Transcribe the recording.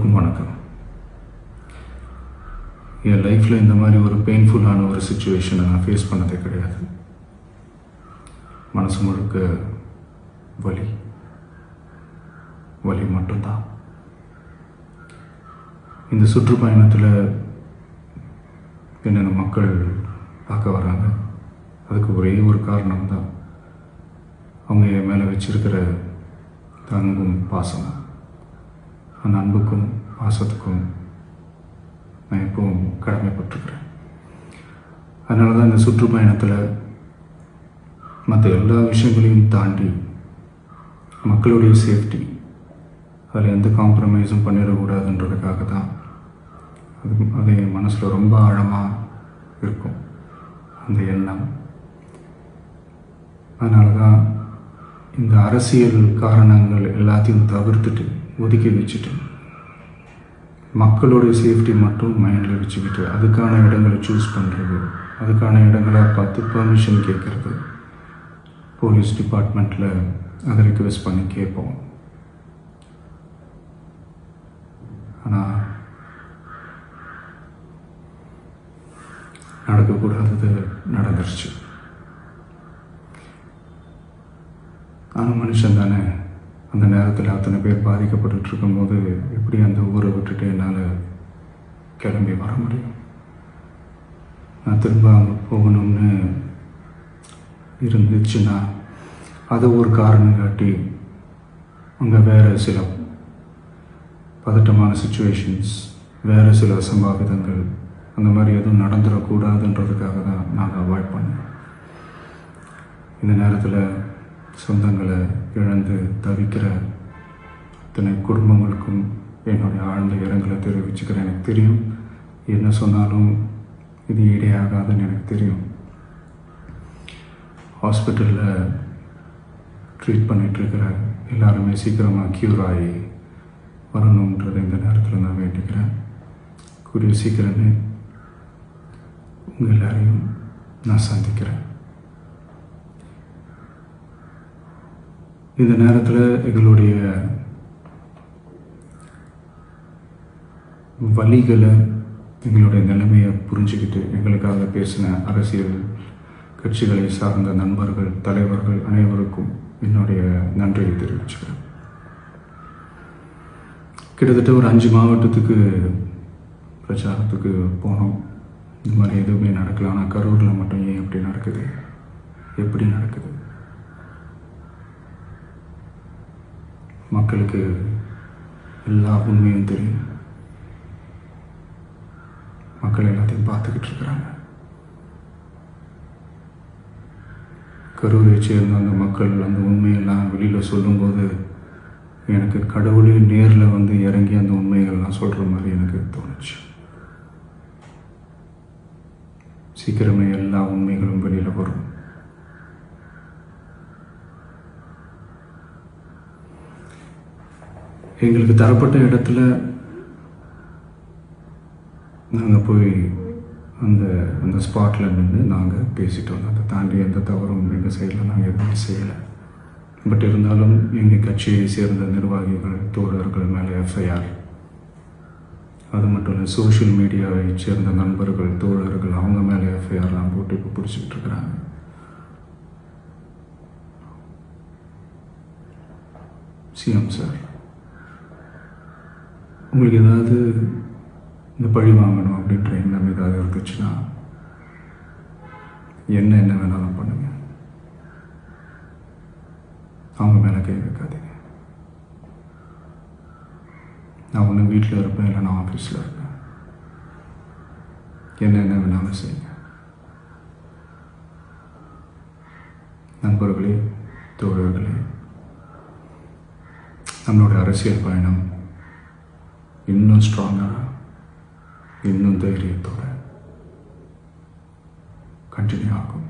எல்லோருக்கும் வணக்கம். என் லைஃப்பில் இந்த மாதிரி ஒரு பெயின்ஃபுல்லான ஒரு சுச்சுவேஷனை நான் ஃபேஸ் பண்ணதே கிடையாது. மனசு முழுக்க வலி வலி மட்டும்தான். இந்த சுற்றுப்பயணத்தில் என்னென்ன மக்கள் பார்க்க வராங்க, அதுக்கு ஒரே ஒரு காரணம் தான், அவங்க என் மேலே வச்சிருக்கிற அன்பும் பாசம். அந்த அன்புக்கும் பாசத்துக்கும் நான் எப்பவும் கடமைப்பட்டிருக்கிறேன். அதனால தான் இந்த சுற்றுப்பயணத்தில் மற்ற எல்லா விஷயங்களையும் தாண்டி மக்களுடைய சேஃப்டி, அதில் எந்த காம்ப்ரமைஸும் பண்ணிடக்கூடாதுன்றதுக்காக தான் அது என் மனசில் ரொம்ப ஆழமாக இருக்கும் அந்த எண்ணம். அதனால தான் இந்த அரசியல் காரணங்கள் எல்லாத்தையும் தவிர்த்துட்டு ஒதுக்கி வச்சுட்டு மக்களுடைய சேஃப்டி மட்டும் மைண்டில் வச்சுக்கிட்டு அதுக்கான இடங்களை சூஸ் பண்ணுறது, அதுக்கான இடங்களை பார்த்து பர்மிஷன் கேட்குறது, போலீஸ் டிபார்ட்மெண்ட்டில் அதை ரிக்வெஸ்ட் பண்ணி கேட்போம். ஆனால் நடக்கக்கூடாதது நடந்துருச்சு. ஆனால் மனுஷன் தானே, அந்த நேரத்தில் அத்தனை பேர் பாதிக்கப்பட்டு இருக்கும்போது எப்படி அந்த ஊரை விட்டுட்டு என்னால் கிளம்பி வர முடியும்? நான் திரும்ப அங்கே போகணும்னு இருந்துச்சுன்னா அதை ஒரு காரணம் காட்டி அங்கே வேறு சில பதட்டமான சுச்சுவேஷன்ஸ், வேறு சில அசம்பாவிதங்கள் அந்த மாதிரி எதுவும் நடந்துடக்கூடாதுன்றதுக்காக தான் நாங்கள் அவாய்ட் பண்ணோம். இந்த நேரத்தில் சொந்தங்களை இழந்து தவிக்கிற அத்தனை குடும்பங்களுக்கும் என்னுடைய ஆழ்ந்த இரங்கலை தெரிவிச்சுக்கிறேன். எனக்கு தெரியும், என்ன சொன்னாலும் இது ஈடேயாகாதுன்னு எனக்கு தெரியும். ஹாஸ்பிட்டலில் ட்ரீட் பண்ணிகிட்ருக்கிற எல்லாருமே சீக்கிரமாக க்யூர் ஆகி வரணுன்றதை இந்த நேரத்தில் நான் வேண்டிக்கிறேன். கூடிய சீக்கிரமே உங்கள் எல்லாரையும் நான் சந்திக்கிறேன். இந்த நேரத்தில் எங்களுடைய வலிகளை, எங்களுடைய நிலைமையை புரிஞ்சுக்கிட்டு எங்களுக்காக பேசின அரசியல் கட்சிகளை சார்ந்த நண்பர்கள், தலைவர்கள் அனைவருக்கும் என்னுடைய நன்றியை தெரிவிச்சுக்கிறேன். கிட்டத்தட்ட ஒரு 5 மாவட்டத்துக்கு பிரச்சாரத்துக்கு போனோம். இந்த மாதிரி எதுவுமே நடக்கல. ஆனால் கரூரில் மட்டும் ஏன் எப்படி நடக்குது, எப்படி நடக்குது? மக்களுக்கு எல்லா உண்மையும் தெரியும். மக்கள் எல்லாத்தையும் பார்த்துக்கிட்டு இருக்கிறாங்க. கரூரை சேர்ந்த அந்த மக்கள் அந்த உண்மையெல்லாம் வெளியில் சொல்லும்போது எனக்கு கடவுளே நேரில் வந்து இறங்கி அந்த உண்மைகள்லாம் சொல்கிற மாதிரி எனக்கு தோணுச்சு. சீக்கிரமே எல்லா உண்மைகளும் வெளியில் வரும். எங்களுக்கு தரப்பட்ட இடத்துல நாங்கள் போய் அந்த ஸ்பாட்டில் நின்று நாங்கள் பேசிட்டு வந்தோம். அதை தாண்டி எந்த தவறும் எங்கள் சைடில் நாங்கள் எதுவுமே செய்யலை. பட் இருந்தாலும் எங்கள் கட்சியை சேர்ந்த நிர்வாகிகள், தோழர்கள் மேலே எஃப்ஐஆர், அது மட்டும் இல்லை சோஷியல் மீடியாவை சேர்ந்த நண்பர்கள், தோழர்கள் அவங்க மேலே எஃப்ஐஆர்லாம் போட்டு இப்போ பிடிச்சிக்கிட்டு இருக்கிறாங்க. சிஎம் சார், உங்களுக்கு ஏதாவது இந்த பழி வாங்கணும் அப்படின்ற எண்ணம் ஏதாவது இருந்துச்சுன்னா என்ன வேணாலும் பண்ணுங்க. அவங்க மேலே கை வைக்காதீங்க. நான் ஒன்று வீட்டில் இருப்பேன், இல்லை நான் ஆஃபீஸில் இருப்பேன். என்ன வேணாலும் செய்யுங்க. நண்பர்களே, தோழர்களே, நம்மளோட அரசியல் பயணம் இன்னும் ஸ்ட்ராங்காக, இன்னும் தைரியத்தோட கண்டினியூ ஆகும்.